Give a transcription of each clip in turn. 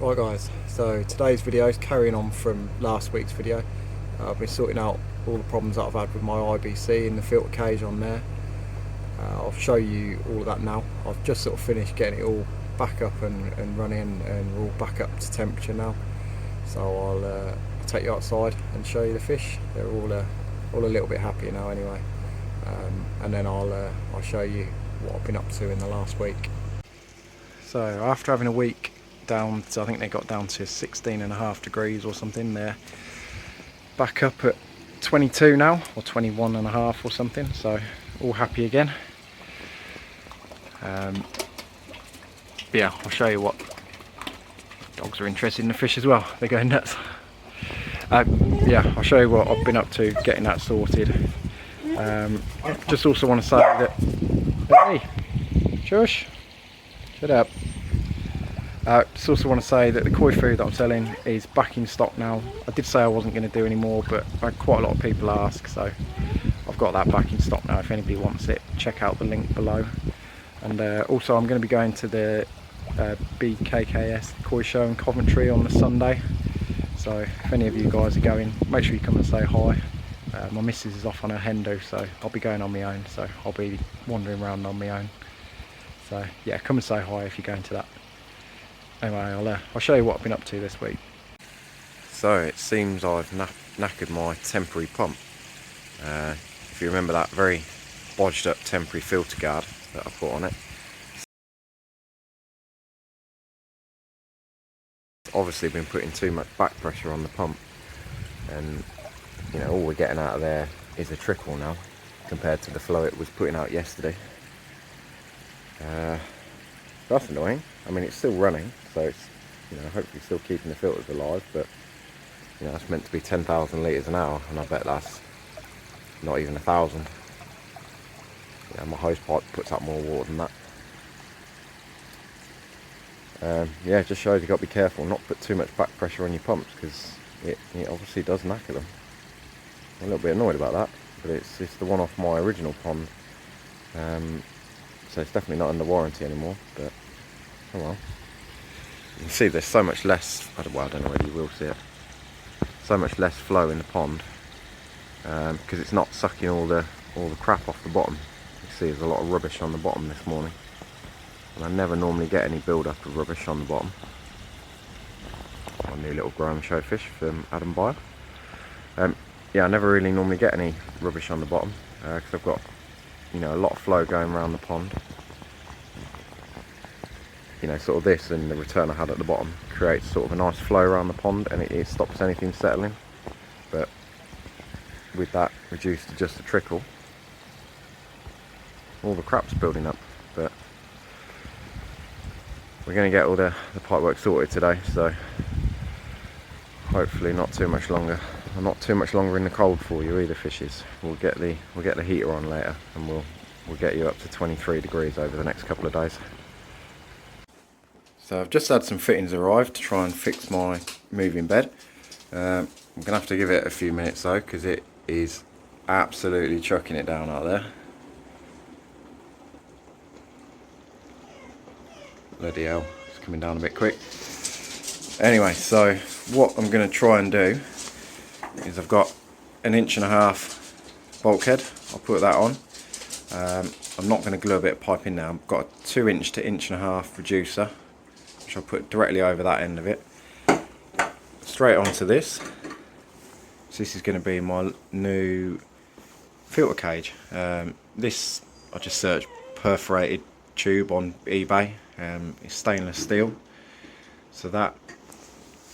Right guys, so today's video is carrying on from last week's video. I've been sorting out all the problems that I've had with my IBC and the filter cage on there. I'll show you all of that now. I've just sort of finished getting it all back up and running, and we're all back up to temperature now. So I'll take you outside and show you the fish. They're all a little bit happier now anyway. And then I'll show you what I've been up to in the last week. So after having a week down to, I think they got down to 16.5 degrees or something, they're back up at 22 now, or 21.5 or something, so all happy again. Yeah, I'll show you what dogs are interested in the fish as well. They're going nuts. Yeah, I'll show you what I've been up to getting that sorted. Just also want to say that, hey, shush, shut up. Just also want to say that the koi food that I'm selling is back in stock now. I did say I wasn't going to do any more, but I had quite a lot of people ask, so I've got that back in stock now. If anybody wants it, check out the link below. And also I'm going to be going to the BKKS koi show in Coventry on the Sunday, so if any of you guys are going, make sure you come and say hi. My missus is off on her hen do, so I'll be going on my own, so I'll be wandering around on my own. So yeah, come and say hi if you're going to that. Anyway, I'll show you what I've been up to this week. So it seems I've knackered my temporary pump. If you remember that very bodged up temporary filter guard that I put on it. It's obviously been putting too much back pressure on the pump, and you know, all we're getting out of there is a trickle now compared to the flow it was putting out yesterday. That's annoying. I mean, it's still running, so it's, you know, hopefully still keeping the filters alive, but you know, that's meant to be 10,000 litres an hour, and I bet that's not even 1,000. You know, my hose pipe puts out more water than that. Yeah, it just shows you've got to be careful not to put too much back pressure on your pumps, because it obviously does knacker them. I'm a little bit annoyed about that, but it's the one off my original pond, so it's definitely not under warranty anymore, but oh well. You can see there's so much less, well, I don't know whether you will see it, so much less flow in the pond, because it's not sucking all the crap off the bottom. You see there's a lot of rubbish on the bottom this morning, and I never normally get any build up of rubbish on the bottom. My new little growing showfish from Adam Byer. Yeah, I never really normally get any rubbish on the bottom, because I've got, you know, a lot of flow going around the pond. You know, sort of this and the return I had at the bottom creates sort of a nice flow around the pond, and it stops anything settling. But with that reduced to just a trickle, all the crap's building up. But we're going to get all the pipework sorted today, so hopefully not too much longer. I'm not too much longer in the cold for you either, fishes. We'll get the heater on later, and we'll get you up to 23 degrees over the next couple of days. So I've just had some fittings arrive to try and fix my moving bed. I'm going to have to give it a few minutes though, because it is absolutely chucking it down out there. Bloody hell, it's coming down a bit quick. Anyway, so what I'm going to try and do is, I've got an 1.5" bulkhead. I'll put that on. I'm not going to glue a bit of pipe in now. I've got a 2" to 1.5" reducer, which I'll put directly over that end of it. Straight onto this. So this is going to be my new filter cage. This, I just searched perforated tube on eBay. It's stainless steel, so that,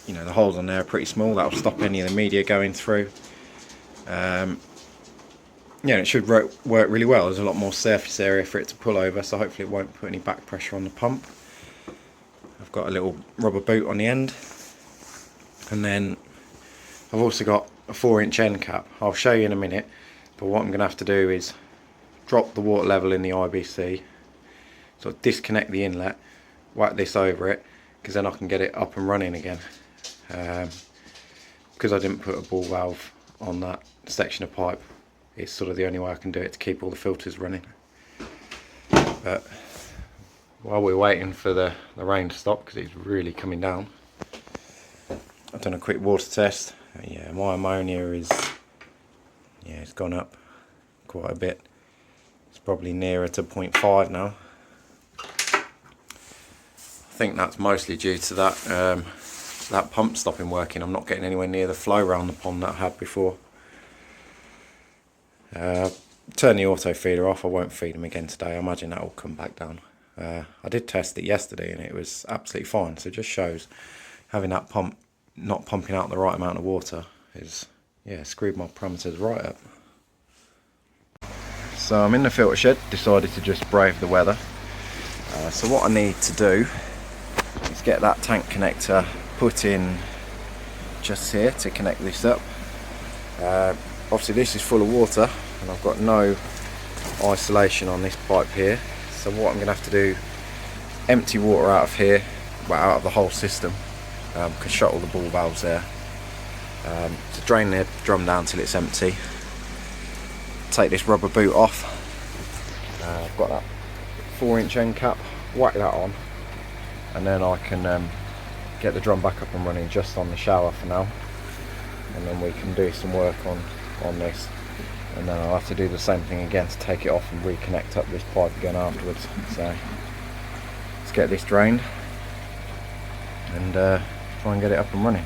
you know, the holes on there are pretty small. That'll stop any of the media going through. Yeah, it should work really well. There's a lot more surface area for it to pull over, so hopefully it won't put any back pressure on the pump. I've got a little rubber boot on the end, and then I've also got a 4" end cap. I'll show you in a minute, but what I'm going to have to do is drop the water level in the IBC, so disconnect the inlet, whack this over it, because then I can get it up and running again. Because I didn't put a ball valve on that section of pipe, it's sort of the only way I can do it to keep all the filters running. But while we're waiting for the rain to stop, because it's really coming down, I've done a quick water test. Yeah, my ammonia is, yeah, it's gone up quite a bit. It's probably nearer to 0.5 now. I think that's mostly due to that pump stopping working. I'm not getting anywhere near the flow around the pond that I had before. Turn the auto feeder off. I won't feed them again today. I imagine that will come back down. I did test it yesterday and it was absolutely fine. So it just shows having that pump not pumping out the right amount of water is, yeah, screwed my parameters right up. So I'm in the filter shed, decided to just brave the weather. So what I need to do is get that tank connector put in just here to connect this up. Obviously this is full of water and I've got no isolation on this pipe here. So what I'm going to have to do, empty water out of here, well, out of the whole system. Can shut all the ball valves there. To drain the drum down till it's empty. Take this rubber boot off. I've got that 4-inch end cap, whack that on, and then I can get the drum back up and running just on the shower for now, and then we can do some work on this, and then I'll have to do the same thing again to take it off and reconnect up this pipe again afterwards. So let's get this drained and try and get it up and running.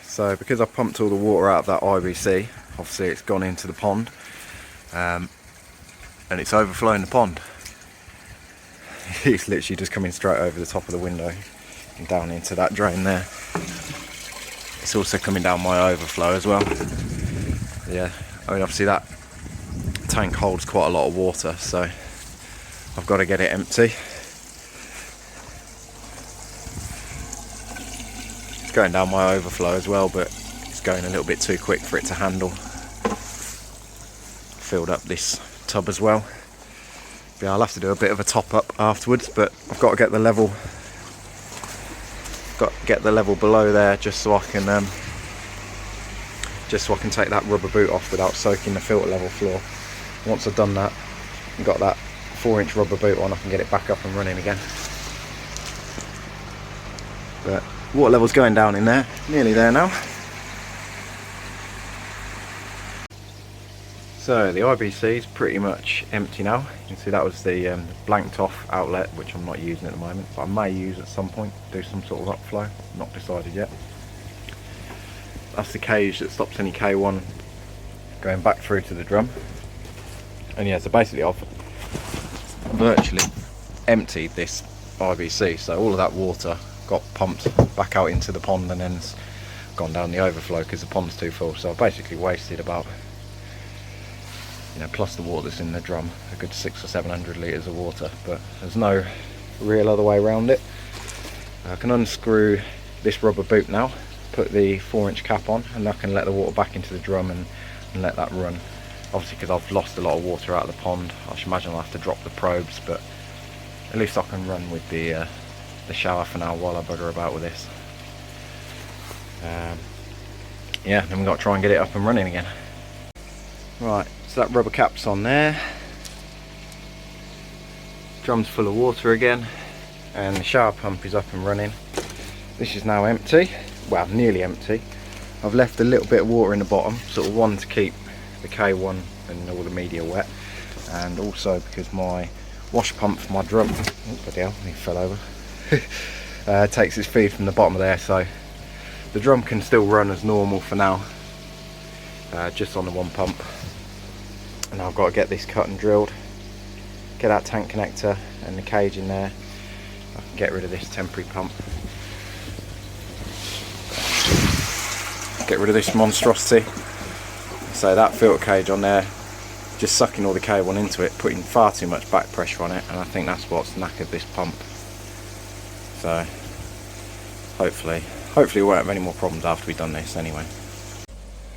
So because I pumped all the water out of that IBC, obviously it's gone into the pond, and it's overflowing the pond. It's literally just coming straight over the top of the window and down into that drain there. It's also coming down my overflow as well. Yeah, I mean obviously that tank holds quite a lot of water, so I've got to get it empty. Going down my overflow as well, but it's going a little bit too quick for it to handle. Filled up this tub as well. Yeah, I'll have to do a bit of a top up afterwards, but I've got to get the level below there just so I can take that rubber boot off without soaking the filter level floor. Once I've done that and got that 4-inch rubber boot on, I can get it back up and running again. But water level's going down in there, nearly there now. So the IBC is pretty much empty now. You can see that was the blanked off outlet, which I'm not using at the moment, but I may use at some point, do some sort of upflow, not decided yet. That's the cage that stops any K1 going back through to the drum. And yeah, so basically I've virtually emptied this IBC, so all of that water got pumped back out into the pond and then gone down the overflow because the pond's too full. So I've basically wasted about, you know, plus the water that's in the drum, a good 600 or 700 litres of water, but there's no real other way around it. I can unscrew this rubber boot now, put the 4-inch cap on, and I can let the water back into the drum and let that run. Obviously because I've lost a lot of water out of the pond, I should imagine I'll have to drop the probes, but at least I can run with the shower for now while I bugger about with this. Yeah, then we've got to try and get it up and running again. Right, so that rubber cap's on there. Drum's full of water again, and the shower pump is up and running. This is now empty, well, nearly empty. I've left a little bit of water in the bottom, sort of one to keep the K1 and all the media wet, and also because my wash pump for my drum, oh bloody hell, he fell over, takes its feed from the bottom of there, so the drum can still run as normal for now, just on the one pump. And I've got to get this cut and drilled, get that tank connector and the cage in there. I can get rid of this temporary pump, get rid of this monstrosity. So that filter cage on there, just sucking all the K1 into it, putting far too much back pressure on it, and I think that's what's knackered this pump. So hopefully we won't have any more problems after we've done this anyway.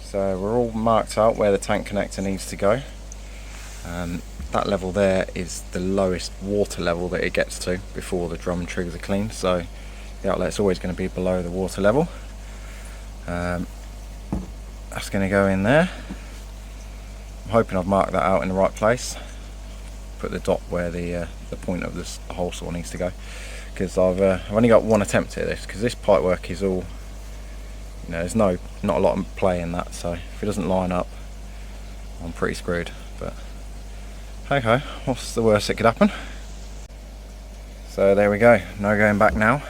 So we're all marked out where the tank connector needs to go. That level there is the lowest water level that it gets to before the drum triggers are cleaned, so the outlet's always going to be below the water level. That's going to go in there. I'm hoping I've marked that out in the right place. Put the dot where the point of this hole saw needs to go, because I've only got one attempt at this, because this pipe work is all, you know, there's not a lot of play in that, so if it doesn't line up, I'm pretty screwed. But hey ho, what's the worst that could happen? So there we go, no going back now.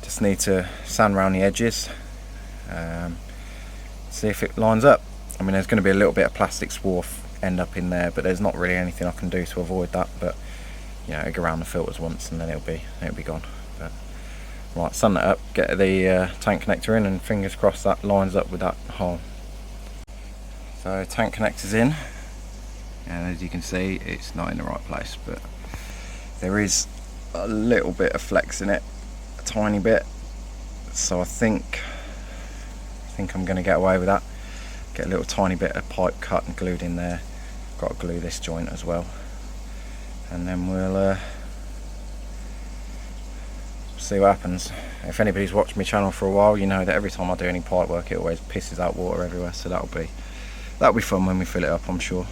Just need to sand around the edges, see if it lines up. I mean, there's going to be a little bit of plastic swarf end up in there, but there's not really anything I can do to avoid that. But you know, go around the filters once and then it'll be gone. But right, sand that up, get the tank connector in, and fingers crossed that lines up with that hole. So tank connector's in, and as you can see, it's not in the right place, but there is a little bit of flex in it, a tiny bit. So I think I'm going to get away with that. Get a little tiny bit of pipe cut and glued in there. Got to glue this joint as well, and then we'll see what happens. If anybody's watched my channel for a while, you know that every time I do any pipe work, it always pisses out water everywhere. So that'll be fun when we fill it up, I'm sure.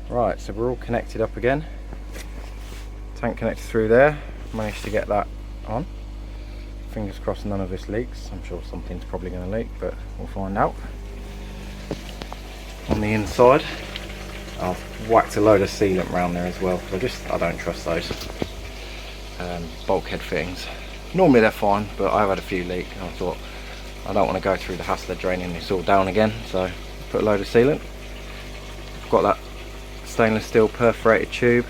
Right, so we're all connected up again. Tank connected through there. Managed to get that on. Fingers crossed none of this leaks. I'm sure something's probably going to leak, but we'll find out. On the inside, I've whacked a load of sealant around there as well, because I don't trust those bulkhead fittings. Normally they're fine, but I've had a few leak, and I thought I don't want to go through the hassle of draining this all down again, so put a load of sealant. I've got that stainless steel perforated tube,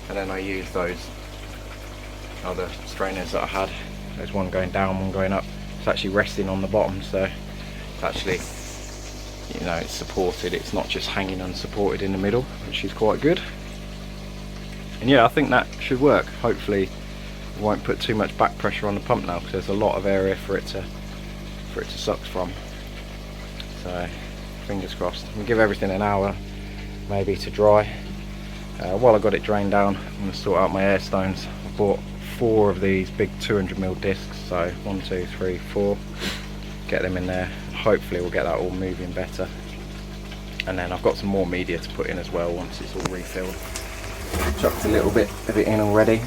and then I use those other strainers that I had. There's one going down, one going up. It's actually resting on the bottom, so it's actually, you know, it's supported. It's not just hanging unsupported in the middle, which is quite good. And yeah, I think that should work. Hopefully it won't put too much back pressure on the pump now, because there's a lot of area for it to suck from. So fingers crossed. We'll give everything an hour maybe to dry. While I got it drained down, I'm going to sort out my air stones. I bought 4 of these big 200mm discs, so 1, 2, 3, 4. Get them in there. Hopefully we'll get that all moving better. And then I've got some more media to put in as well once it's all refilled. Chucked a little bit of it in already.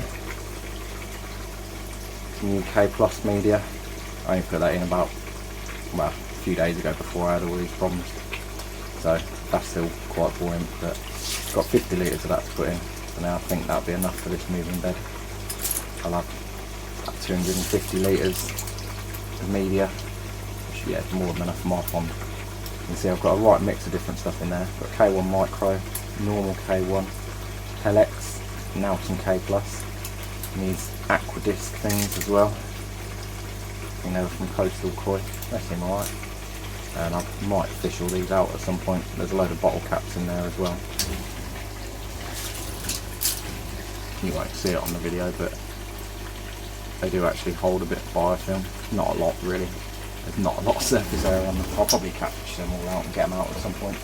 Some UK Plus media. I only put that in about, well, a few days ago before I had all these problems. So that's still quite buoyant, but got 50 litres of that to put in. So now I think that'll be enough for this moving bed. I'll have about 250 litres of media, which, yeah, more than enough for my pond. You can see I've got a right mix of different stuff in there. Got K1 Micro, normal K1, Telex, now some K+, and these aqua disc things as well. You know, from Coastal Koi. They seem alright. And I might fish all these out at some point. There's a load of bottle caps in there as well. You won't see it on the video, but they do actually hold a bit of biofilm. Not a lot really. There's not a lot of surface area on them. I'll probably catch them all out and get them out at some point.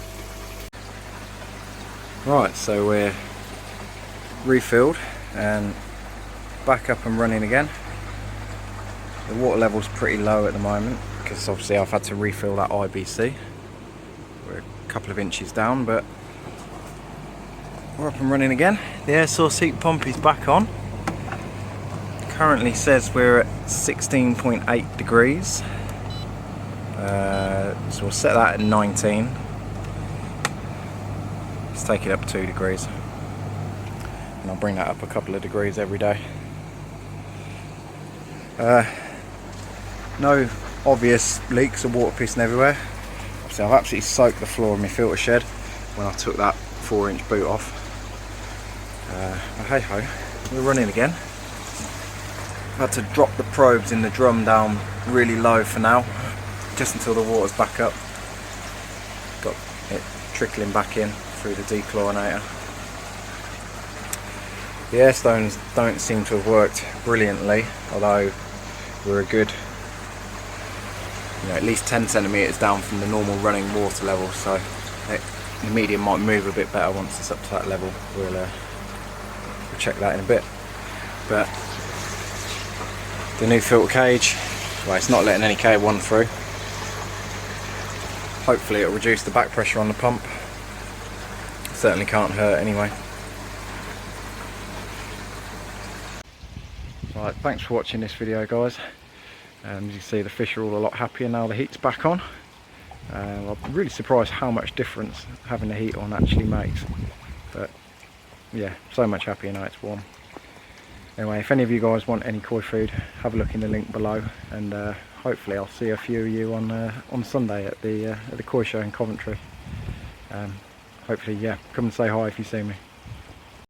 Right, so we're refilled and back up and running again. The water level's pretty low at the moment, because obviously I've had to refill that IBC. We're a couple of inches down, but we're up and running again. The air source heat pump is back on. Currently says we're at 16.8 degrees. So we'll set that at 19. Let's take it up 2 degrees. And I'll bring that up a couple of degrees every day. No obvious leaks or water pissing everywhere. So I've absolutely soaked the floor of my filter shed when I took that 4-inch boot off. But hey ho, we're running again. I've had to drop the probes in the drum down really low for now, just until the water's back up. Got it trickling back in through the dechlorinator. The air stones don't seem to have worked brilliantly, although we're a good, at least 10 centimetres down from the normal running water level, so the medium might move a bit better once it's up to that level. We'll check that in a bit. But the new filter cage, well, it's not letting any K1 through. Hopefully it'll reduce the back pressure on the pump. It certainly can't hurt anyway. Right, thanks for watching this video, guys. As you can see, the fish are all a lot happier now the heat's back on. I'm really surprised how much difference having the heat on actually makes. But yeah, so much happier now it's warm. Anyway, if any of you guys want any koi food, have a look in the link below, and hopefully I'll see a few of you on Sunday at the koi show in Coventry. Hopefully, yeah, come and say hi if you see me.